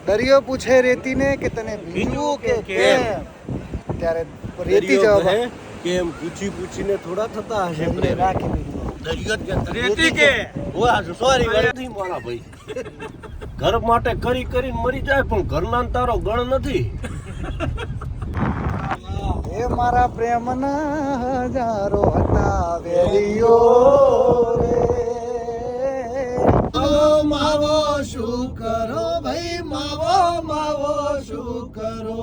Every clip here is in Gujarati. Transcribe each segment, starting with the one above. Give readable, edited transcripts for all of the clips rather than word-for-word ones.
દરિયો પૂછે રેતીને કે તને ભીંજવું કે કેમ, ત્યારે રેતી જવાબ કેમ પૂછીને થોડા થતા હશે પ્રેમ રાખી દરિયો રેતી કે સોરી નથી મારા ભાઈ. ઘર માટે કરીને મરી જાય પણ ઘરના તારો ગણ નથી. એ મારા પ્રેમના હજારો હતા વેલીઓ રે. માવો શું કરો ભાઈ, માવો શું કરો.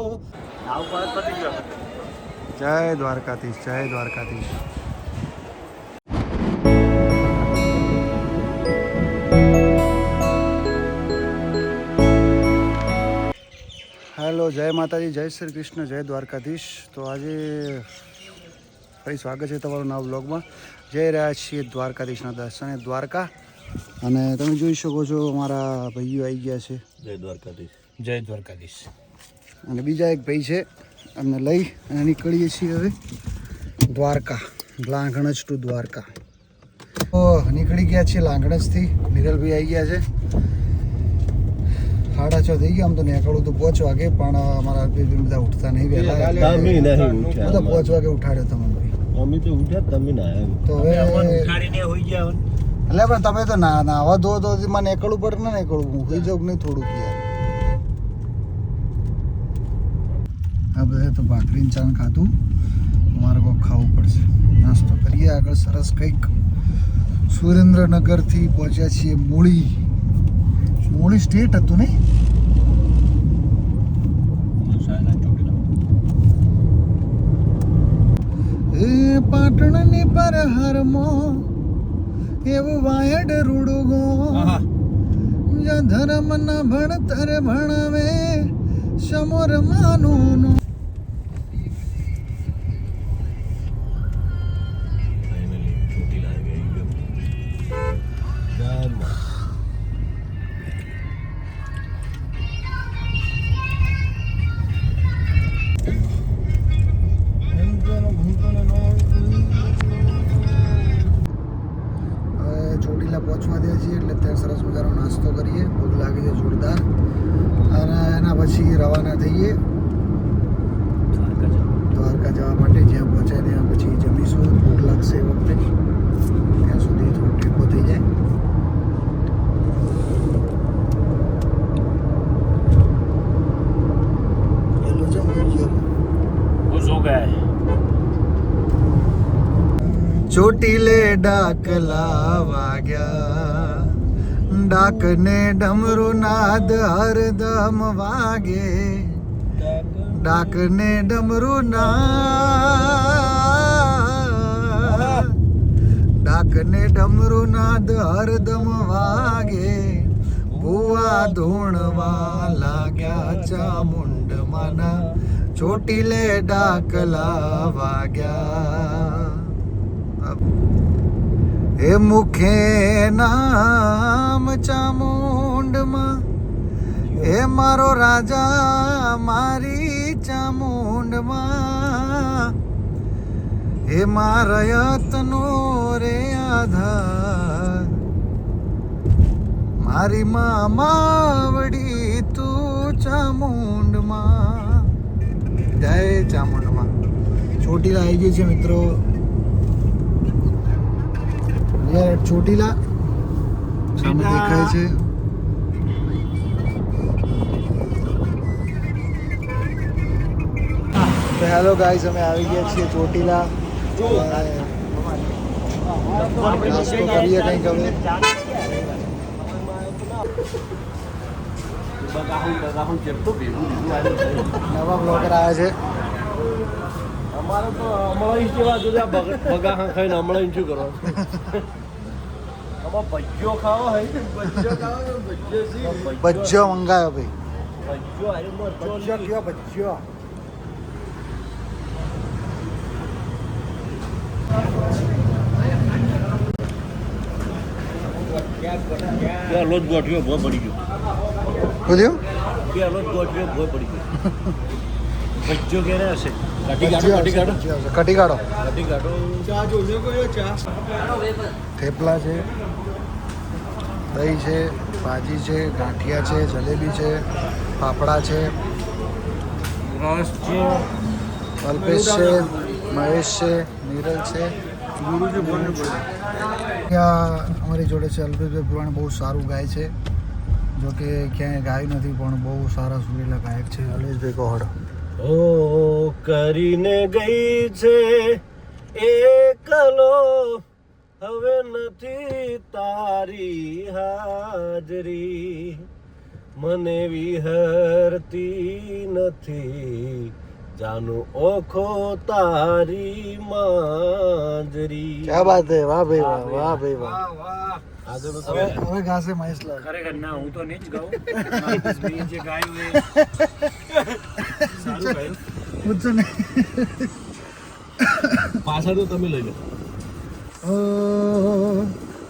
જય દ્વારકાધીશ, જય દ્વારકાધીશ. હેલો, જય માતાજી, જય શ્રી કૃષ્ણ, જય દ્વારકાધીશ. તો આજે ફરી સ્વાગત છે તમારું નવા બ્લોગમાં. જઈ રહ્યા છીએ દ્વારકાધીશના દર્શને દ્વારકા. અને તમે જોઈ શકો છો અમારા ભાઈઓ આવી ગયા છે. જય દ્વારકાધીશ, જય દ્વારકાધીશ. અને બીજા એક ભાઈ છે, અમને લઈ અને નીકળીએ છીએ હવે દ્વારકા, લાંઘણજ ટુ દ્વારકા. તો નીકળી ગયા છીએ લાંઘણજથી. નિરલભાઈ આવી ગયા છે. 6:30 થઈ ગયા. આમ તો નીકળવું તો 5 વાગે, પણ અમારા બધા ઉઠતા નહીં વહેલા, બધા 5 વાગે ઉઠાડ્યો તમને ભાઈ. અમે તો ઉઠ્યા, તમે ના આવ્યા તો હવે ઉઠાડીને હોઈ ગયા. એટલે પણ તમે તો નાવા ધો તો મને નીકળવું પડે ને, નીકળવું હું હોઈ જાઉં નહીં થોડુંક યાર. આ બધા તો ભાખરીને ચાન ખાધું, મારે કોઈ ખાવું પડશે. નાસ્તો કરીએ આગળ સરસ કંઈક. સુરેન્દ્રનગરથી પહોંચ્યા છીએ મૂળી સ્ટેટ હતું ને. એ પાટણની પર હરમો એવું વાયડ રૂડુગો, ધર્મ ના ભણતર ભણાવે સમોર માનું. ચોટીલા પહોંચવા દે છીએ એટલે ત્યાં સરસ મજાનો નાસ્તો કરીએ. ભૂખ લાગી છે જોરદાર. અને એના પછી રવાના થઈએ દ્વારકા જવા માટે. જ્યાં પહોંચાય ત્યાં પછી જમીશું. ભૂખ લાગશે એ વખતે, ત્યાં સુધી થોડો ટેકો થઈ જાય. એટલું છે ખુશ હો ગયા. ચોટીલે ડાકલા વાગ્યા, ડાકને ડમરું નાદ હરદમ વાગે. ડાકને ડમરું નાદ, ડાકને ડમરું નાદ હરદમ વાગે. ભુવા ધૂણવા લાગ્યા ચામુંડમાના, ચોટીલે ડાકલા વાગ્યા. એ મુખે નામ ચામુંડમાં, એ મારો રાજા મારી ચામુંડમાં. એ મારયતનો રે આધાર, મારી માવડી તું ચામુંડમાં. જય ચામુંડમાં. ચોટીલા આવી ગઈ છે મિત્રો. ચોટીલા સામે દેખાય છે. તો હેલો ગાઈઝ, અમે આવી ગયા છીએ ચોટીલા. નાસ્તો કરીએ કંઈક હવે. નવા બ્લોગર આવ્યા છે. અમારે તો હમણાં ઇંચ જેવા જોયા બગા ખાઈને હમણાં ઇંચું કરો. ભજ્યો ખાવો હોય, ભજ્જો મંગાયો ભાઈ. ભજ્યો કયો ભજ્યો. લોટ ગોઠવ્યો ભો પડી ગયો. શું થયું? લોટ ગોઠવ્યો ભો પડી ગયો. ભજ્યો કે હશે. કટી કાઢો. થેપલા છે, દહીં છે, ભાજી છે, ગાંઠિયા છે, જલેબી છે, ફાફડા છે, રસ છે. અલ્પેશ છે, મહેશ છે, નીરજ છે. ત્યાં અમારી જોડે છે અલ્પેશભાઈ પુરાણ, બહુ સારું ગાય છે. જો કે ક્યાંય ગાયું નથી પણ બહુ સારા સુરેલા ગાયક છે. અલ્પેશભાઈ કોહડ ઓ કરીને ગઈ છે એકલો, હવે નથી તારી હાજરી, મને વિહરતી નથી જાનું ઓખો તારી માજરી. ક્યા બાત હે, વાહ ભાઈ વાહ, વાહ ભાઈ વાહ. આગળ હવે ગાશે મહેશલાલ. ખરેખર ના, હું તો નહીં જ ગાઉં. મારી જે ગાયું એ સારું ગાયું. પૂછો ને. પાછળનું તમે લઈ લો. ઓ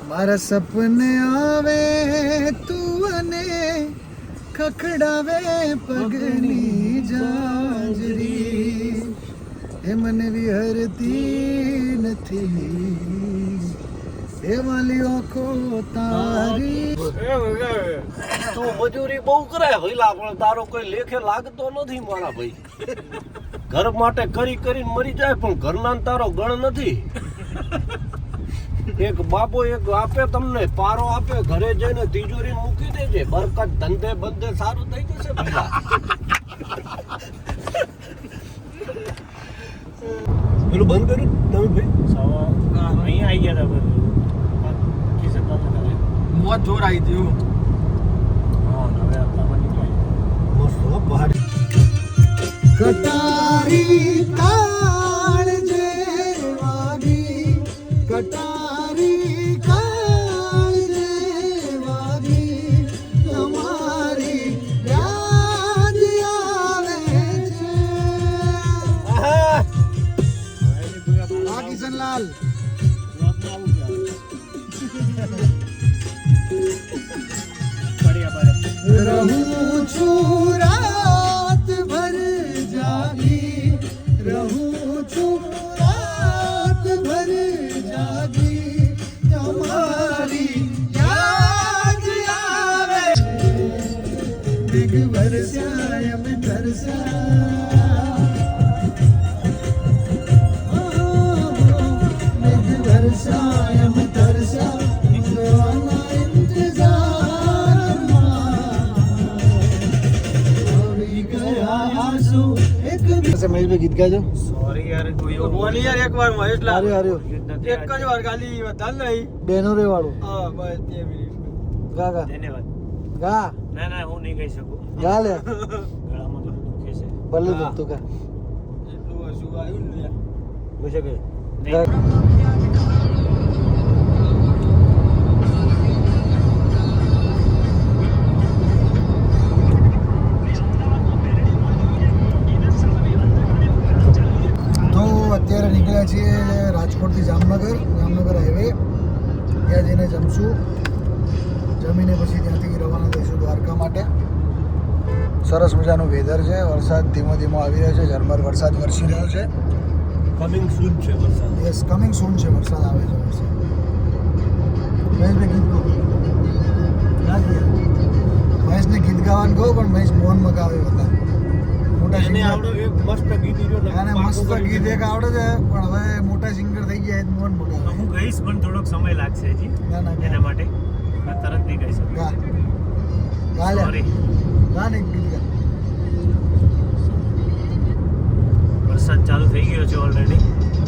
મારા સપને આવે તું અને ખખડાવે પગની જાંજરી, એ મને વિહરતી નથી એ વાલી આંખો તારી. તું મજૂરી બહુ કરે ભઈલા, પણ તારો કોઈ લેખે લાગતો નથી મારા ભાઈ. ઘર માટે કરી કરીને મરી જાય પણ ઘરના ને તારો ગણ નથી. એક બાપો એક આપે તમને પારો આપે, ઘરે જઈને તિજોરી મૂકી દેજે, બરકત ધંધે બંધે સારું થઈ જશે ભઈલા. પેલું બંધ કર્યું તમે ભાઈ? અહીંયા આવી ગયા હતા બધું. બાકી સત્તા તો કરે. મોત જોર આવી હતી. હા, હવે આપવામાં નીકળ્યા. મસ્ત હો પહાડી. કટારી કાળ જે વાગી, કટારી કાળ જે વાગી, તમારી યાદ આવે છે. આહા! આ કિશનલાલ રહું છું રાત ભર જાગી, રહું છું રાત ભર જાગી, તમારી યાદ આવે. મેઘ વરસ્યા અમે તરસ્યા, મેઘ વરસ્યા અમે તરસ્યા, દોના મહેશભાઈ ગીત ગાજો. સોરી યાર, કોઈ એવું બોલી યાર એકવાર મહેશલાલ. હાર્યું હાર્યું એક જ વાર ખાલી વધારે નહીં. બેનો રે વાળું હા બસ 2 મિનિટ. ગા ગા ધન્યવાદ. ગા ના ના, હું નહીં કહી શકું. ગા લે ગળામાં થોડું દુખે છે. ભલે દુખતું ગા એટલું હસું આવ્યું ને યાર. પૂછે કે ગા. તો અત્યારે નીકળ્યા છીએ રાજકોટથી જામનગર હાઈવે. ત્યાં જઈને જમશું, જમીને પછી ત્યાંથી રવાના થઈશું દ્વારકા માટે. સરસ મજાનું વેધર છે, વરસાદ ધીમો ધીમો આવી રહ્યો છે, ઝરમર વરસાદ વરસી રહ્યો છે. કમિંગ સૂન છે વરસાદ. યસ, કમિંગ સૂન છે, વરસાદ આવે છે. વરસાદ મહેશને ગીત કહું ના કે મહેશને ગીત ગાવાનું કહું પણ મહેશ મોહન મગાવે હતા મોટા એને સિંગર. આવડે એક મસ્ત ગીત ઈર્યો ને અને મસ્ત ગીત એક આવડે છે પણ હવે મોટા સિંગર થઈ ગયા એટલે મોહન મગાવે. હું ગઈશ પણ થોડોક સમય લાગશે હજી ના ના એના માટે. મેં તરત નહીં કહી શકું. ગા ગા લે સોરી. ગા ને ગીત ગા. વરસાદ ચાલુ થઈ ગયો છે ઓલરેડી.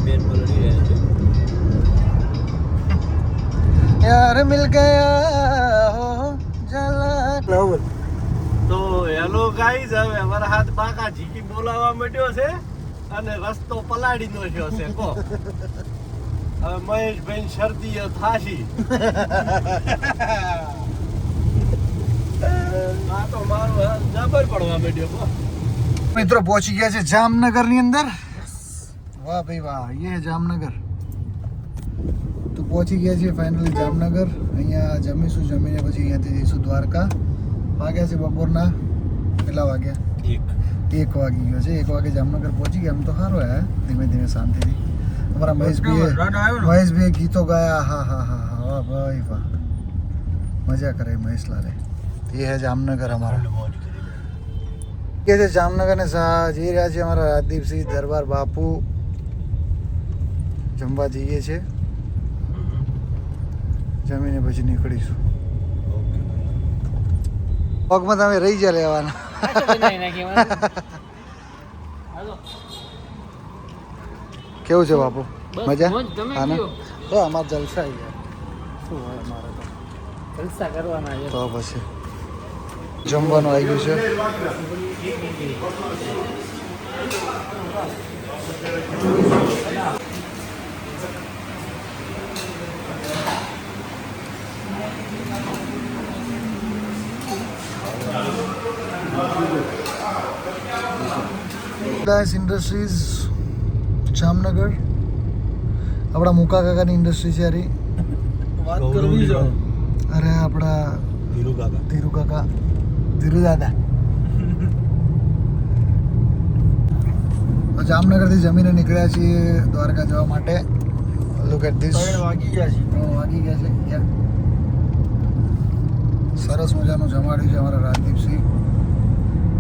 બેન બોલડી રહ્યા છે. યાર મિલ ગયા હો જલા લવલ. તો હેલો ગાઈઝ, હવે અમારા હાથ બાકા ઝીકી બોલાવવા માંડ્યો છે અને રસ્તો પલાડી નો છે કો. હવે મહેશભાઈ શરદીઓ થાશી. આ તો મારું જબર પડવા માંડ્યો કો. મિત્રો પહોંચી ગયા છે જામનગર ની અંદર. વાહ ભાઈ વાહ, ये જામનગર. તો પહોંચી ગયા છીએ ફાઇનલી જામનગર. અહીંયા જમીશું, જમીને પછી અહીંયાથી જઈશું દ્વારકા. વાગ્યા છે બપોરના કેટલા વાગ્યા? 1 વાગી ગયો છે. 1 વાગે જામનગર પહોંચી ગયા. આમ તો સારું હે, ધીમે ધીમે શાંતિથી. અમારા મહેશભાઈએ ગીતો ગાયા. હા હા હા હા, વાહ ભાઈ વાહ, मजा करे महेशलाल ये है जामनगर हमारा ये છે જામનગર ને જઈ રહ્યા છે અમારા રાજદીપસિંહ દરબાર બાપુ જમવા જઈએ છે જમીને પછી નીકળીશું પગમાં તમે રહી જા લેવાના કેવું છે બાપુ મજા આનંદ તો અમાર જલસા આવી ગયા શું હોય અમારે તો જલસા કરવાના છે. તો પછી જમવાનું આવી ગયું છે ઇન્ડસ્ટ્રીઝ જામનગર આપણા મુકા કાકાની ઇન્ડસ્ટ્રી છે યારી વાત કરવી છે અરે આપણા ધીરુ કાકા ધીરુ દાદા જામનગરથી જમીને નીકળ્યા છીએ દ્વારકા જવા માટે લુક એટ ધીસ 3 વાગી ગયા છે 3 વાગી ગયા છે યાર સરસ મજાનું જમાડ્યું છે અમારા રાજદીપસિંહ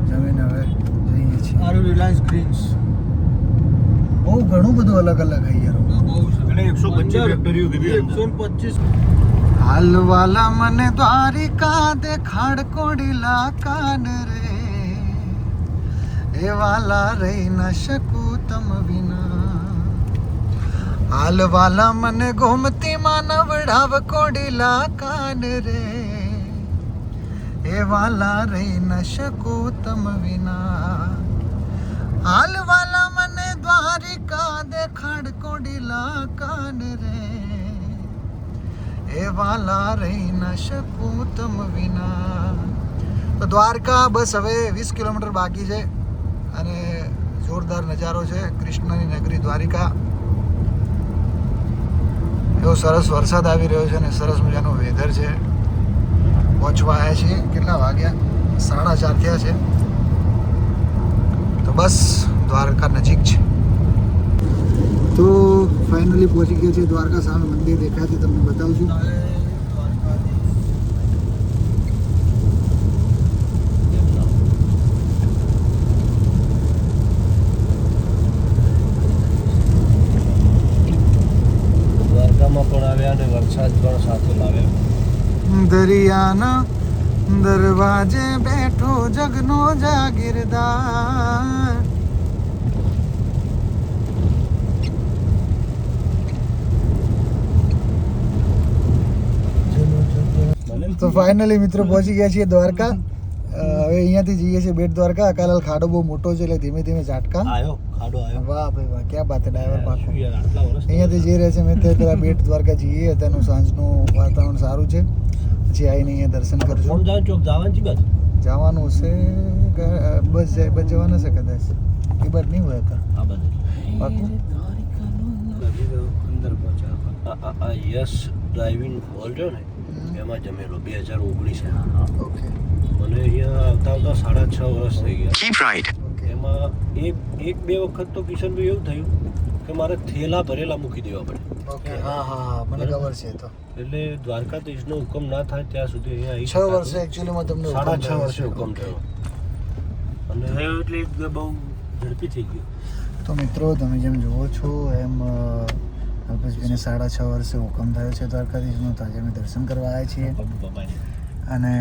જમીને હવે જઈએ છીએ આરુ રિલાયન્સ ગ્રીન્સ બહુ ઘણું બધું અલગ અલગ આવી યાર બહુ છે અને 125 ફેક્ટરીઓ કીધી અંદર. 125 હાલવાલા મને દ્વારિકા દેખાડ કોડીલા કાન રે એ વાલા રહી ન શકું તમ વિના હાલવાલા મને ગોમતી માનવડાવ કોડીલા કાન રે એ વાલા રહી ન શકું તમ વિના હાલવાલા મને દ્વારિકા દેખાડ કોડીલા કાન રે એ વાલા રહી ન શકું તમ વિના તો દ્વારકા બસ હવે 20 કિલોમીટર બાકી છે અને જોરદાર નજારો છે કૃષ્ણની નગરી દ્વારિકા એવો સરસ વરસાદ આવી રહ્યો છે અને સરસ મજાનું વેધર છે પહોંચવા આવ્યા છીએ કેટલા વાગ્યા 4:30 થયા છે તો બસ દ્વારકા નજીક છે તો ફાઇનલી પહોંચી ગયા છે દ્વારકા સામે મંદિર દેખાય છે તમને બતાવું છું દ્વારકામાં પણ આવ્યા અને વરસાદ પણ સાથે લાવ્યા. દરિયાના દરવાજે બેઠો જગનો જાગીરદાર તો ફાઇનલી મિત્રો પહોંચી ગયા છીએ દ્વારકા હવે અહીંયાથી જઈએ છીએ બેટ દ્વારકા અકાલાલ ખાડો બહુ મોટો છે એટલે ધીમે ધીમે ઝાટકા આયો ખાડો આયો. વાહ ભાઈ વાહ ક્યાં બાત ડ્રાઈવર પાકો શું યાર, આટલા વર્ષ અહીંયાથી જઈ રહ્યા છે મેં ત્યાં પેલા બેટ દ્વારકા જઈએ અત્યારનું સાંજનું વાતાવરણ સારું છે પછી આવીને અહીંયા દર્શન કોણ કરશું જાવ ચોક જવાનું છે બાજુ જવાનું છે બસ જાય બસ જવાના છે કદાચ એ બાદ નહીં હોય કા આ બાજુ પાકું અંદર પહોંચ્યા યસ ડ્રાઇવિંગ હોલ રહ્યો ને એમાં જમેલો 2019 ઓકે મને અહીંયા આવતા આવતા 6.5 વર્ષ થઈ ગયા. Keep right. ઓકે એમાં એક બે વખત તો કિશનભાઈ એવું થયું કે મારે થેલા ભરેલા મૂકી દેવા પડે. ઓકે હા હા મને ખબર છે તો એટલે દ્વારકાધીશનો હુકમ ના થાય ત્યાં સુધી અહીંયા 6 વર્ષે એકચ્યુઅલીમાં તમને હુકમ 6.5 થયો વર્ષે છે. હુકમ થયો અને થયો એટલે બહુ ઝડપી થઈ ગયો. તો મિત્રો તમે જેમ જુઓ છો એમ અલ્પેશભાઈને 6.5 વર્ષે હુકમ થયો છે દ્વારકાધીશનો તો આજે અમે દર્શન કરવા આવ્યા છીએ અને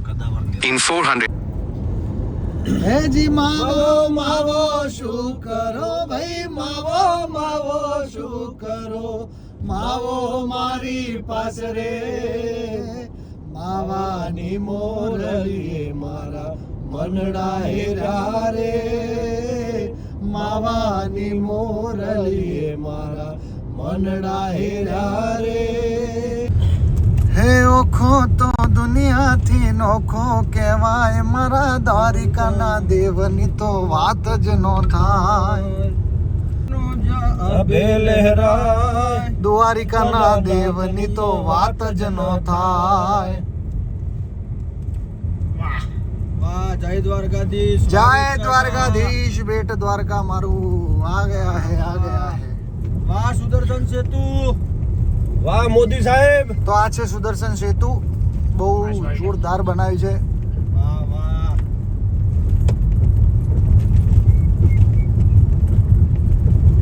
કદાવર In 400. હે જી માવો માવો શું કરો ભાઈ માવો માવો શું કરો માવો મારી પાસે રે માવાની મોરલીએ મારા મનડા હેરા રે માવાની મોરલીએ મારા મનડા હેરા રે હે ઓખો તો દુનિયાથી નોખો કહેવાય મારા દ્વારિકાના દેવની તો વાત જ નો થાય અબે લહેરાય દ્વારિકાના દેવની તો વાત જ નો થાય વાહ જય દ્વારકાધીશ જય દ્વારકાધીશ બેટ દ્વારકા મારું આ ગયા હે વાહ સુદર્શન સેતુ વાહ મોદી સાહેબ. તો આ છે સુદર્શન સેતુ, બહુ જોરદાર બનાવ્યું છે. વાહ વાહ.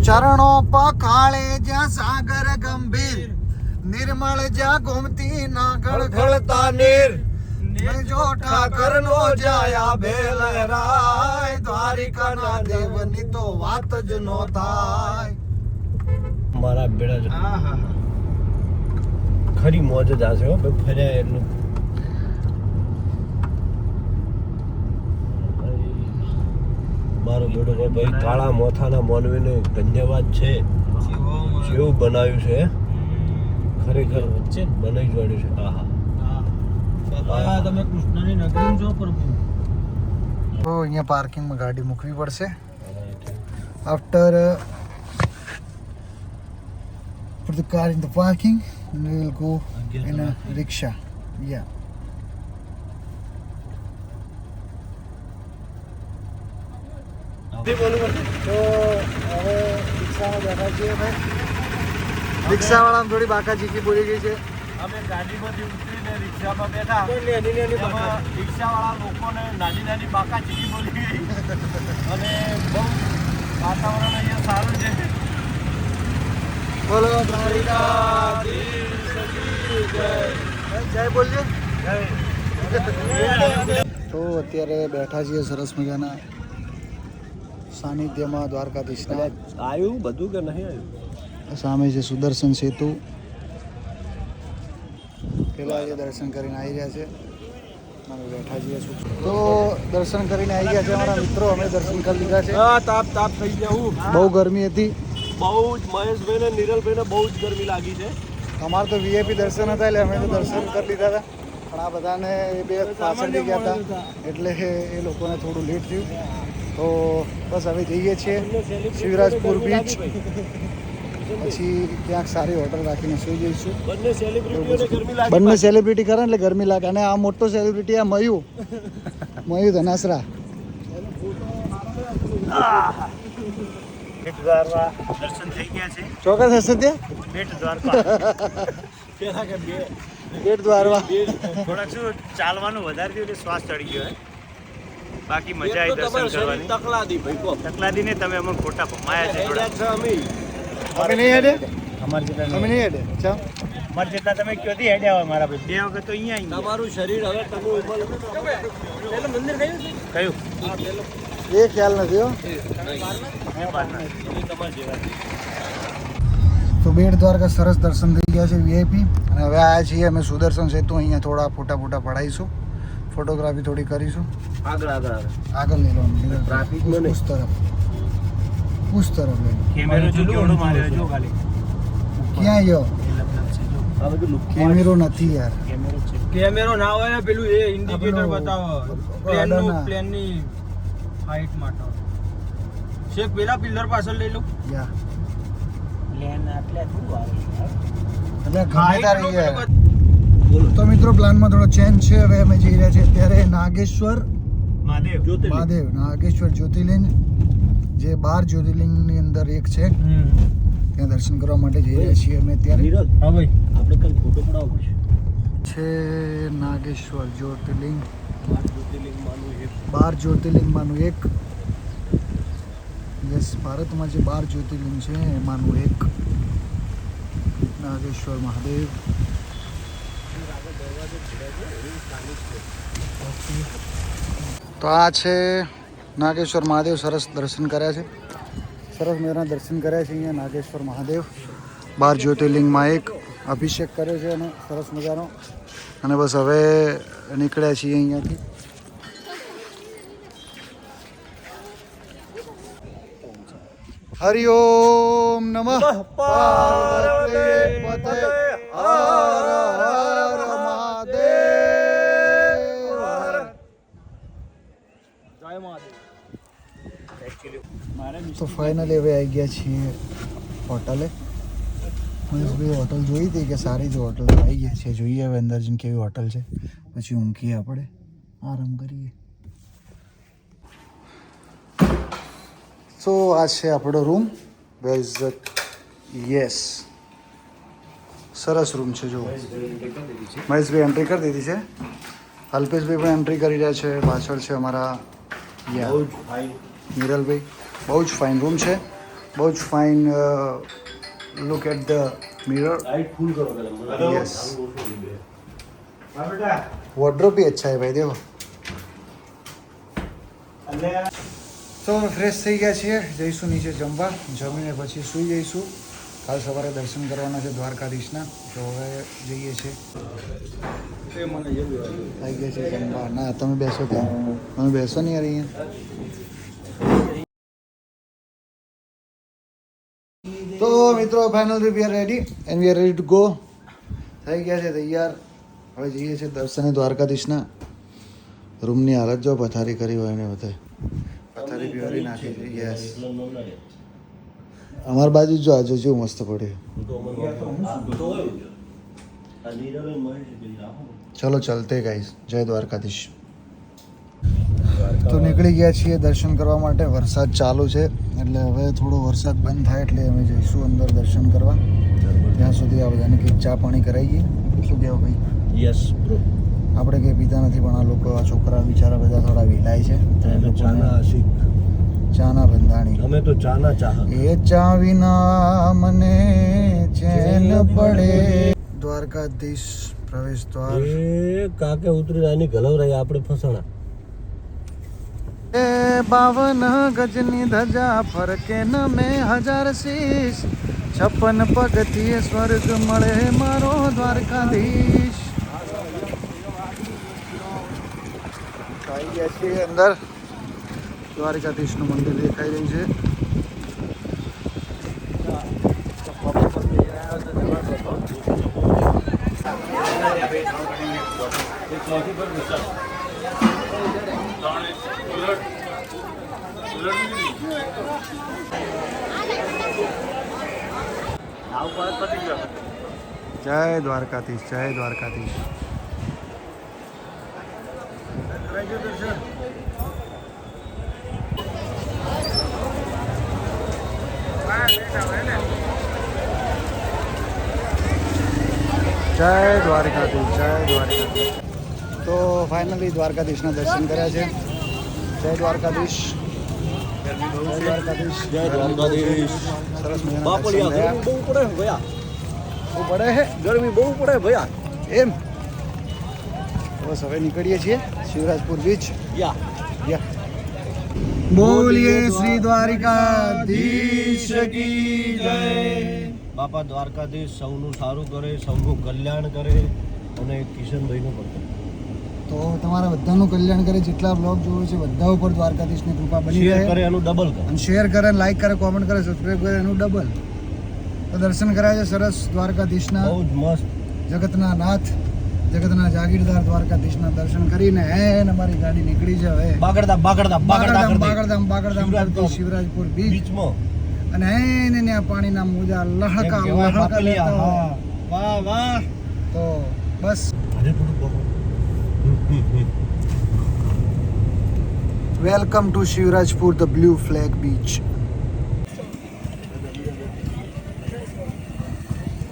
ચરણો પખાળે જ્યાં સાગર ગંભીર, નિર્મળ જ્યાં ગોમતી ના ગળગળતા નીર, જો ઠાકર નો જાયા બેલરાય, દ્વારિકાના દેવની તો વાત જ નો થાય. મારા બેડા છે. આહા. ખરી મોજ જ આશે હો ભાઈ, ફર્યા એટલું. મારો બેડો ભાઈ કાળા મોથાના માનવીને ધન્યવાદ છે. જેવું બનાવ્યું છે ખરેખર વચ્ચે બનાવી જોડ્યું છે. આહા. બાપા તમે કૃષ્ણની નગરી છો પ્રભુ. તો અહીંયા પાર્કિંગમાં ગાડી મૂકવી પડશે. After put the car in the parking and we will go in a rickshaw. Yeah. તો હવે રિક્ષામાં બેઠા છીએ અમે. રિક્ષાવાળામાં થોડી બાકાચીકી બોલી ગઈ છે. અમે ગાડીમાંથી ઉતરીને રિક્ષામાં બેઠા. એમાં રિક્ષાવાળા લોકોને નાની નાની બાકા ચીકી બોલી ગઈ. અને બહુ વાતાવરણ અહીંયા સારું છે. બોલો જય બોલજો. તો અત્યારે બેઠા છીએ સરસ મજાના સાનિધ્યમાં દ્વારકાધીશના. આવ્યું બધું કે નહીં આવ્યું? સામે છે સુદર્શન સેતુ. પેલા જે દર્શન કરીને આવી રહ્યા છે, અમે બેઠા છીએ. તો દર્શન કરીને આવી ગયા છે અમારા મિત્રો. અમે દર્શન કરી લીધા છે. તાપ થઈ ગયા. હું બહુ ગરમી હતી. બહુ જ મહેશભાઈ ને નિરલભાઈ ને બહુ જ ગરમી લાગી છે. અમારે તો વીઆઈપી દર્શન હતા એટલે અમે તો દર્શન કરી લીધા હતા. પણ આ બધાને એ બે પાછળ થઈ ગયા હતા એટલે એ લોકોને થોડું લેટ થયું. તો બસ હવે જઈએ છીએ શિવરાજપુર બીચ. પછી ક્યાંક સારી હોટલ રાખીને સુઈ જઈશું. બંને સેલિબ્રિટીઓને ગરમી લાગી. બંને સેલિબ્રિટી કરે એટલે ગરમી લાગે. અને આ મોટો સેલિબ્રિટી આ મયુ ધનાસરા. બેટ દ્વારકા દર્શન થઈ ગયા છે. ચોક્કસ હશે ત્યાં બેટ દ્વારકા પેલા કે બે બેટ દ્વારકા. થોડાક શું ચાલવાનું વધારે થયું એટલે શ્વાસ ચડી ગયો. બાકી મજા આવી દર્શન કરવાની. તકલાદી ભાઈ કો તકલાદી ને તમે અમને ખોટા ભમાયા છે થોડા. છે અમે અમે નહીં હેડે. અમારા જેટલા અમે નહીં હેડે. અચ્છા અમારા જેટલા તમે ક્યાંથી હેડ્યા હોય મારા ભાઈ? બે વખત તો અહીંયા આવી તમારું શરીર હવે તમે પેલું મંદિર કયું કયું એ ખ્યાલ નથી હો. તમારા જેવા તો બેટ દ્વારકા સરસ દર્શન થઈ ગયા છે વીઆઈપી. અને હવે આવ્યા છીએ અમે સુદર્શન સેતુ. અહીંયા થોડા ફોટા પડાવીશું, ફોટોગ્રાફી થોડી કરીશું. આગળ આગળ લઈ લો. ટ્રાફિકમાં નહીં. ઉસ તરફ લઈ લો. કેમેરો જો કેવડો માર્યો જો ખાલી ક્યાં ગયો? આ બધું કેમેરો નથી યાર. કેમેરો છે. કેમેરો ના હોય ને પેલું એ ઇન્ડિકેટર આપણો બતાવો અડાના. પ્લેનની હાઈટ માટે. શેક પેલા પિલર પાછળ લઈ લો. યા પ્લેન આટલે થોડું આવે એટલે ગમે તારે યાર. બોલો. તો મિત્રો પ્લાનમાં થોડો ચેન્જ છે. હવે અમે જઈ રહ્યા છીએ અત્યારે નાગેશ્વર મહાદેવ મહાદેવ. નાગેશ્વર જ્યોતિર્લિંગ જે 12 જ્યોતિર્લિંગની અંદર એક છે. ત્યાં દર્શન કરવા માટે જઈ રહ્યા છીએ અમે અત્યારે. નીરજ હા ભાઈ. આપણે કાલ ફોટો પડાવવો પડશે. છે નાગેશ્વર જ્યોતિર્લિંગ. 12 જ્યોતિર્લિંગમાંનું 12 જ્યોતિર્લિંગમાંનું એક. યસ, ભારતમાં જે 12 જ્યોતિર્લિંગ છે એમાંનું એક નાગેશ્વર મહાદેવ. તો આ છે નાગેશ્વર મહાદેવ. સરસ દર્શન કર્યા છે. સરસ મજાના દર્શન કર્યા છે અહીંયા નાગેશ્વર મહાદેવ. 12 જ્યોતિર્લિંગમાં એક અભિષેક કર્યો છે અને સરસ મજાનો. અને બસ હવે નીકળ્યા છીએ અહીંયાથી. હરિઓમ નમઃ પાર્વતી પતે હર હર મહાદેવ. જય મહાદેવ. તો ફાઇનલી હવે આવી ગયા છીએ હોટલે. મહેશભાઈ હોટલ જોઈ હતી કે સારી જ હોટલ આવી ગયા છે. જોઈએ હવે અંદર જઈને કેવી હોટલ છે, પછી ઊંઘીએ આપણે, આરામ કરીએ. સો આ છે આપણો રૂમ. વેર ઇઝ યસ, સરસ રૂમ છે જો. મહેશભાઈ એન્ટ્રી કરી દીધી છે. અલ્પેશભાઈ પણ એન્ટ્રી કરી રહ્યા છે. પાછળ છે અમારા મિરલભાઈ. બહુ જ ફાઇન રૂમ છે. બહુ જ fine. Look at the mirror. Yes wardrobe भी अच्छा है भाई देखो. તો ફ્રેશ થઈ ગયા છીએ. જઈશું નીચે જમવા. જમીને પછી સૂઈ જઈશું. કાલ સવારે દર્શન કરવાના છે દ્વારકાધીશના. તો હવે જઈએ છીએ. આવી ગયા છે જમવા. ના તમે બેસો ત્યાં. તમે બેસો નહીં યાર અહીંયા. તો મિત્રો finally we are ready and we are ready to go. થઈ ગયા છે તૈયાર. હવે જઈએ છીએ દર્શને દ્વારકાધીશના. રૂમની હાલત જો પથારી કરી હોય ને બધે. પથારી બી હરી નાખી છે. યસ અમારી બાજુ જો આજે જો મસ્ત પડ્યું. ચલો ચલતે ગાઈસ. જય દ્વારકાધીશ. તો નીકળી ગયા છીએ દર્શન કરવા માટે. વરસાદ ચાલુ છે એટલે હવે થોડો વરસાદ બંધ થાય એટલે અમે જઈશું અંદર દર્શન કરવા. ત્યાં સુધી આ બધાને કંઈક ચા પાણી કરાવીએ. શું કહેવું ભાઈ? Yes bro. આપણે કંઈ પીતા નથી પણ આ લોકો આ છોકરા બિચારા બધા થોડા વિલાય છે. ચાના બંધાણી. અમે તો ચાના ચાહ. એ ચા વિના મને ચેન પડે. દ્વારકાધીશ પ્રવેશ દ્વાર. એ કાકે ઉતરી આની ગલવ રહી આપણે ફસણા. એ 52 ગજની ધજા ફરકે ન મેં 1000 શીશ. 56 પગથિયે સ્વર્ગ મળે મારો દ્વારકાધીશ. આવી ગયા છીએ અંદર. દ્વારકાધીશનું મંદિર દેખાઈ રહ્યું છે. જય દ્વારકાધીશ. જય દ્વારકાધીશ. જય દ્વારકાધીશ. જય દ્વારકાધીશ. તો ફાઇનલી દ્વારકાધીશના દર્શન કર્યા છે. જય દ્વારકાધીશ. જય દ્વારકાધીશ. જય દ્વારકાધીશ. સરસ મજાના બાપડિયા દર્શન ગરમી બહુ પડે ભયા. શું પડે છે? ગરમી બહુ પડે ભયા. એમ બસ હવે નીકળીએ છીએ શિવરાજપુર બીચ. યા બોલીએ શ્રી દ્વારકાધીશ કી જય. બાપા દ્વારકાધીશ સૌનું સારું કરે, સૌનું કલ્યાણ કરે અને કિશનભાઈનું પણ કરે. તો તમારા બધાનું કલ્યાણ કરે. જેટલા બ્લોગ જોવે છે બધા ઉપર દ્વારકાધીશની કૃપા બની શેર રહે. કરે એનું ડબલ કરે. અને શેર કરે, લાઈક કરે, કોમેન્ટ કરે, સબસ્ક્રાઈબ કરે એનું ડબલ. તો દર્શન કરાય છે સરસ દ્વારકાધીશના. બહુ જ મસ્ત. જગતના નાથ, જગતના જાગીરદાર દ્વારકાધીશના દર્શન કરીને અમારી ગાડી નીકળી છે હવે બાગડધામ બાગડધામ બાગડધામ બાગડધામ કરતી શિવરાજપુર બીચ. બીચમાં અને એને ને આ પાણીના મોજા લહકા લહકા લેતા હોય. વાહ વાહ. તો બસ welcome to Shivrajpur the blue flag beach.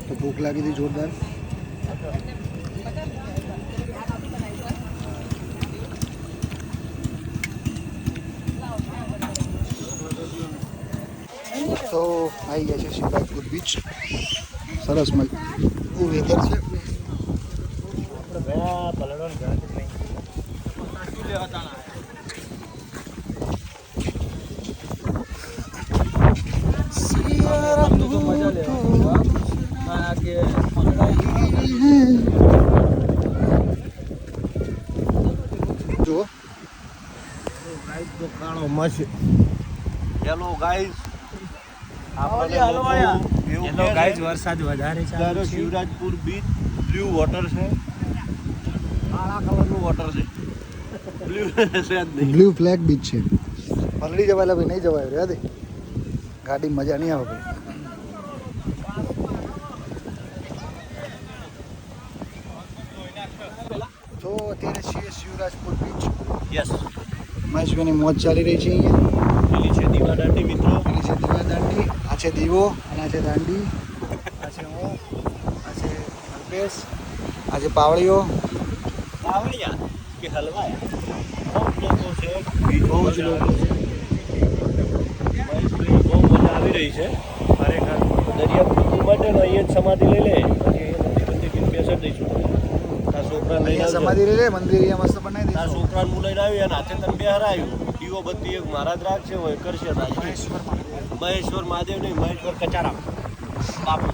તો ભૂખ લાગી હતી જોરદાર. તો આવી ગયા છે શિવરાજપુર બીચ. સરસ મજાનું વેધર છે. જો કાળો મસ્ત. Hello guys. એનો ગાઈઝ વરસાદ વધારે ચાલુ છે. શિવરાજપુર બીચ બ્લુ વોટર છે. કાળા કલરનું વોટર છે. બ્લુ છે જ નહીં. બ્લુ ફ્લેગ બીચ છે. પલળી જવાય ભાઈ નહીં જવાય રે દે. ગાડી મજા નહીં આવે ભાઈ. તો અત્યારે છીએ શિવરાજપુર બીચ. યસ. મહેશભાઈની મોજ ચાલી રહી છે અહીંયા. પેલી છે દીવા દાંડી મિત્રો. પેલી છે દીવા દાંડી. આ છે દીવો અને આ છે દાંડી. આ છે હું. આ છે રૂપેશ. આજે પાવળીઓ પાવડિયા કે હલવાયા બહુ લોકો છે, બહુ જ લોકો છે. મહેશભાઈ બહુ મજા આવી રહી છે ખરેખર. દરિયા કુદરત માટે અહીંયા જ સમાધિ લઈ લે, પછી અહીંયા મંદિર બેસાડી દઈશું. તારા છોકરા લઈને અહીંયા આવજો. સમાધિ લઈ લે, મંદિર અહીંયા મસ્ત બનાવી તારા દઈશું. છોકરાને હું લઈને આવી અને હાથે તને બે હરાવ્યું. દીવો બત્તી એક મહારાજ રાખશે હોય કરશે રાજી. મહેશ્વર મહાદેવ નહીં, મહેશ્વર કચારામ બાપુ.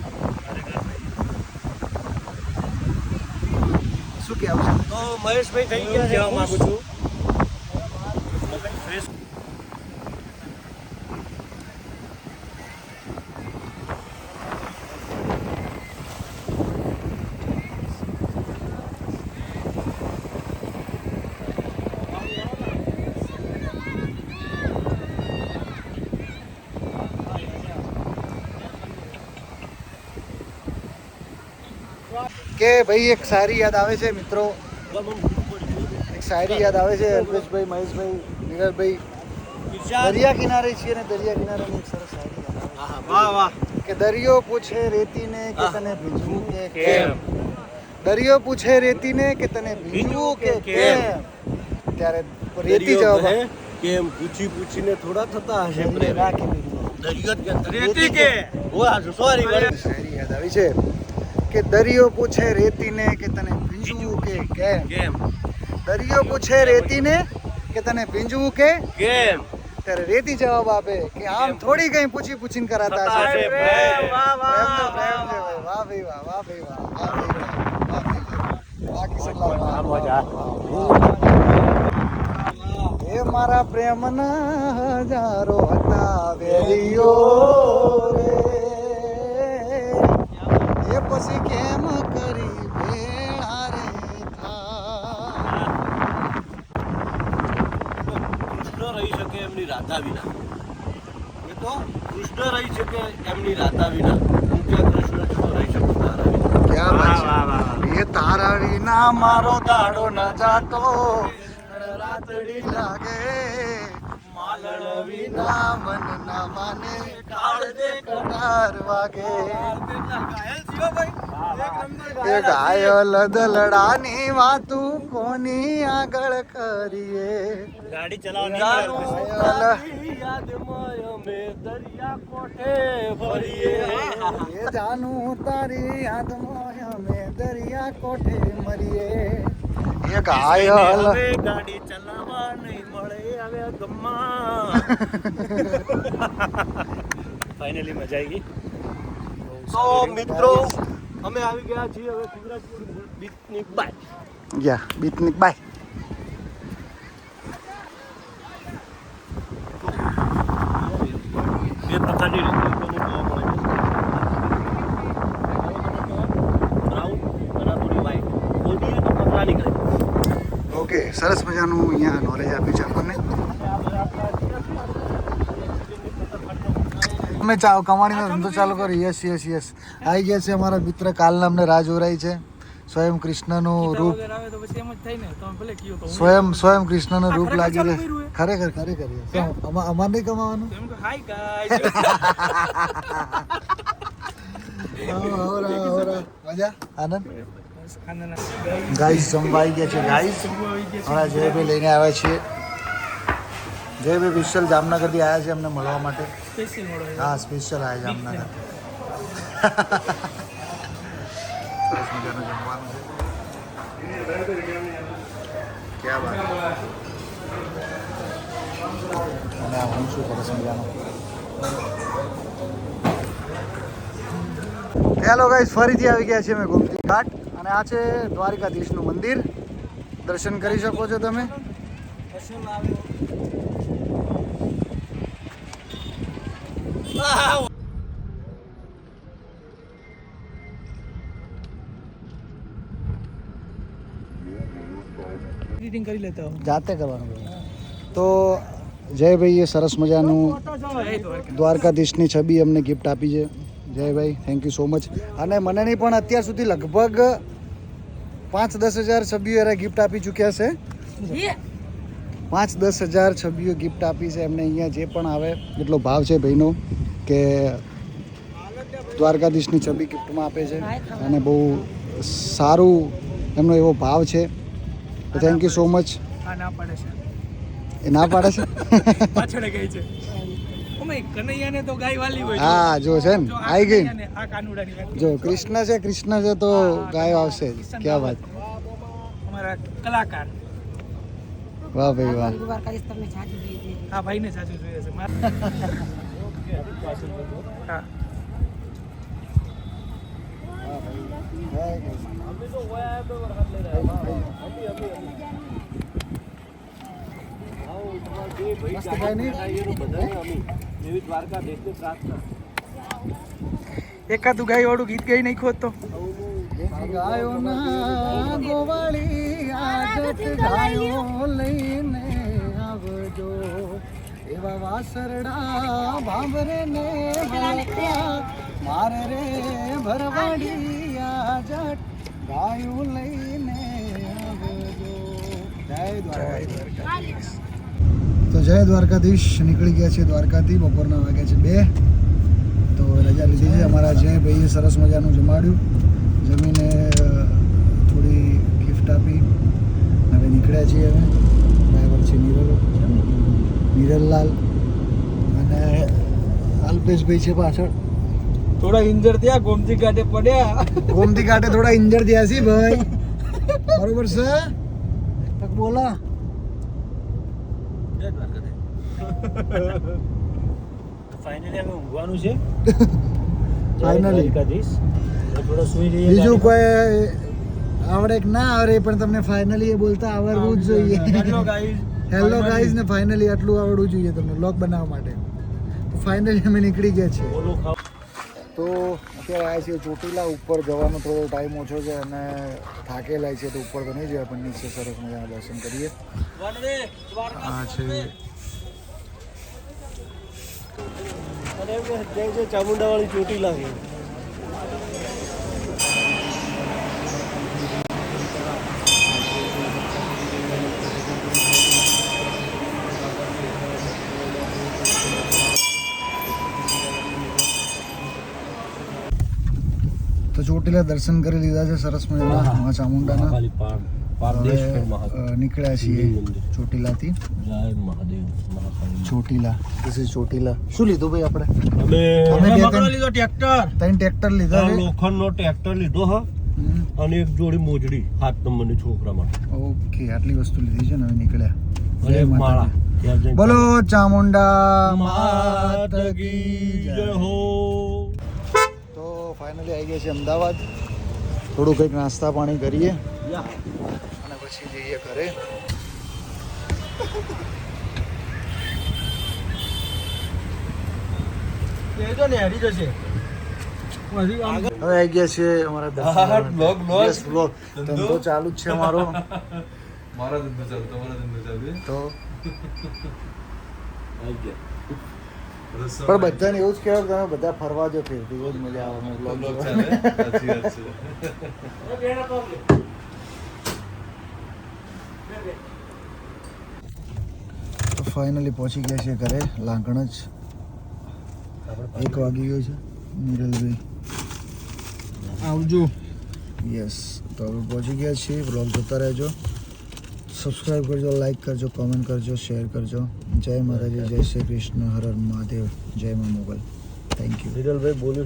શું કહેવું છે? તો મહેશભાઈ થઈ ગયા છે. કહેવા માંગુ છું ફ્રેશ કે ભાઈ એક સારી યાદ આવે છે મિત્રો, એક સારી યાદ આવે છે. અલ્પેશભાઈ, મહેશભાઈ, નીરજભાઈ દરિયા કિનારે છીએ ને દરિયા કિનારેની એક સરસ સારી યાદ આવે વાહ વાહ કે દરિયો પૂછે રેતીને કે તને ભીંજવું કે કેમ. દરિયો પૂછે રેતીને કે તને ભીંજવું કે કેમ. ત્યારે રેતી જવાબ આપે. કેમ પૂછીને થોડા થતા હશે પ્રેમ. રાખી દરિયો જ કે રેતી કે સોરી શાયરી યાદ આવી છે કે દરિયો પૂછે રેતીને કે તને ભીંજવું કે કેમ. કેમ દરિયો પૂછે રેતીને કે તને ભીંજવું કે કેમ ત્યારે રેતી જવાબ આપે કે આમ થોડી કઈ પૂછીને કરાતા થતા હશે હશે પ્રેમ. પ્રેમ. વાહ, વાહ, પ્રેમનો પ્રેમ વાહ, છે ભાઈ. વાહ ભાઈ વાહ, વાહ ભાઈ વાહ, વાહ ભાઈ વાહ, વાહ ભાઈ વાહ. બાકી સગલા વાહ, વાહ, વાહ, વાહ. એ મારા પ્રેમના હજારો હતા વેરીઓ રે, એ પછી કેમ કરી ભેળા રે થા. કૃષ્ણ રહી શકે એમની રાધા વિના. એ તો કૃષ્ણ રહી શકે એમની રાધા વિના. હું ક્યાં કૃષ્ણ છું તો રહી શકું તારા વિના. ક્યાં વાહ વાત વાહ વાહ છે. એ તારા વિના મારો દાડો ન જાતો, રાતડી લાગે માલણ વિના મન ના માને કાળ દે કટાર વાગે. એ ઘાયલ દલડાની વાતું કોની આગળ કરીએ. ગાડી ચલાવવાની યાદમાં અમે દરિયા કોઠે ફરીએ. એ જાનું તારી યાદમાં અમે દરિયા કોઠે મરીએ. એ ઘાયલ હવે ગાડી ચલાવવા નહીં મળે હવે ગમ્મા. ફાઇનલી મજા આવી ગઈ. તો મિત્રો અમે આવી ગયા છીએ હવે શિવરાજપુર બીચની બાય. યા બીતની બાય. બે પ્રકારની રીતોને જોવા મળે છે. બ્રાઉન અને થોડી વ્હાઈટ. બોડી અને પતરા નીકળે. ઓકે, સરસ મજાનું અહીંયા નોલેજ આપ્યું છે આપણને. અમે કમાણીનો ધંધો ચાલુ કર્યો. Yes yes yes. આવી ગયા છે અમારા મિત્ર. કાલના અમને રાહ જોરાઈ છે. સ્વયં કૃષ્ણનું રૂપ, સ્વયં કૃષ્ણનું રૂપ લાગી છે. ખરેખર ખરેખર અમારે નહીં કમાવાનું. મજા આનંદ. ગાઈસ જમવા આવી ગયા છે. ગાઈસ હમણાં જયભાઈ લઈને આવ્યા છીએ. જયભાઈ સ્પેશિયલ જામનગરથી આવ્યા છે અમને મળવા માટે. હા, સ્પેશિયલ આવ્યા જામનગર. સરસ મજાનું જમવાનું છે. ક્યાં વાત. અને આ હું શું સરસ મજાનું. હેલો ગાઈસ, ફરીથી આવી ગયા છીએ અમે ગોમતી ઘાટ અને આ છે દ્વારકાધીશનું મંદિર. દર્શન કરી શકો છો તમે. જાતે કરવાનું. તો જયભાઈએ સરસ મજાનું દ્વારકાધીશની છબી અમને ગિફ્ટ આપી છે. Jaybhai thank you so much. અને મને નહીં પણ અત્યાર સુધી લગભગ 5-10 હજાર છબીઓ એરા ગિફ્ટ આપી ચૂક્યા છે. 5-10 હજાર છબીઓ ગિફ્ટ આપી છે એમને. અહીંયા જે પણ આવે એટલો ભાવ છે ભાઈનો કે દ્વારકાધીશની છબી ગિફ્ટમાં આપે છે અને બહુ સારું એમનો એવો ભાવ છે. તો થેન્ક યુ સો મચ. આ ના પાડે છે, એ ના પાડે છે. પાછળ ગઈ છે. ઓમે કનૈયાને તો ગાય વાલી હોય. હા જો છે ને આવી ગઈ ને. આ કાનુડાની વાત. જો કૃષ્ણ છે તો ગાય આવશે જ. ક્યાં વાત. અમારા કલાકાર વાહ ભાઈ વાહ. આ ભાઈને સાચું જોઈએ છે. હા મસ્ત ગાય નહીં? એવી દ્વારકાધીશની પ્રાર્થના. એકાદું ગાય વાળું ગીત ગાઈ નાખ્યો તો ગાયોના ગોવાળી આજત ગાયો લઈને આવજો, એવા વાસરડા ભાંભરે ને ભરતા મારે રે ભરવાડી આજત ગાયો લઈને આવજો. જય દ્વારકાધીશ. તો જય દ્વારકાધીશ. નીકળી ગયા છે દ્વારકાથી. બપોરના વાગ્યા છે 2. તો રજા લીધી છે. અમારા જય ભાઈએ સરસ મજાનું જમાડ્યું. જમીને થોડી ગિફ્ટ આપી. હવે નીકળ્યા છીએ. હવે ડ્રાઈવર છે નિરલલાલ અને અલ્પેશભાઈ છે પાછળ. થોડા ઇન્જર થયા, ગોમતી ઘાટે પડ્યા. ગોમતી ઘાટે થોડા ઇન્જર થયા છે ભાઈ. બરોબર છે. તક બોલા. ફાઇનલી અમે ઊંઘવાનું છે. ફાઇનલી થોડો સુઈ જઈએ. બીજું કોઈ આવડે કે ના આવડે પણ તમને ફાઇનલી એ બોલતા આવડવું જ જોઈએ. હેલો ગાઈઝ ને ફાઇનલી આટલું આવડવું જોઈએ તમને વ્લોગ બનાવવા માટે. તો ફાઇનલી અમે નીકળી ગયા છીએ. તો અત્યારે આવ્યા છીએ ચોટીલા. ઉપર જવાનો થોડો ટાઈમ ઓછો છે અને થાકેલા છે તો ઉપર તો નહીં જવાય પણ નીચે સરસ મજાના દર્શન કરીએ. આ છે અને એમ કે જય જય ચામુંડાવાળી ચોટીલા છે. તો ચોટીલા દર્શન કરી લીધા છે સરસ મજાના મા ચામુંડાના. હવે નીકળ્યા છીએ ચોટીલાથી. ચોટીલા. This is Chotila. શું લીધું ભાઈ આપણે? અમે બે ત્રણ ટ્રેક્ટર લીધા છે. લોખંડનો ટ્રેક્ટર લીધો હ અને એક જોડી મોજડી 7 નંબરની છોકરા માટે. ઓકે આટલી વસ્તુ લીધી છે ને હવે નીકળ્યા. અને એક માળા. બોલો ચામુંડા માત કી જય હો. તો ફાઇનલી આવી ગયા છે અમદાવાદ. થોડું કંઈક નાસ્તા પાણી કરીએ અને પછી જઈએ ઘરે. ને હરી જશે. હવે આવી ગયા છે અમારા બ્લોગ. ધંધો ચાલુ જ છે અમારો. તો પણ બધાને એવું જ કહેવાય કે તમે બધા ફરવા જો ફેરથી બહુ જ મજા આવે બ્લોગ. તો ફાઇનલી પહોંચી ગયા છે ઘરે. લાંકણ જ 1 વાગી ગયો છે. નિરલભાઈ આવજો. યસ. તો હવે પહોંચી ગયા છીએ. બ્લોગ જોતા રહેજો. સબસ્ક્રાઈબ કરજો, લાઈક કરજો, કોમેન્ટ કરજો, શેર કરજો. જય માતાજી, જય શ્રી કૃષ્ણ, હર હર મહાદેવ, જય મા મોગલ. Thank you. નિરલભાઈ બોલ્યું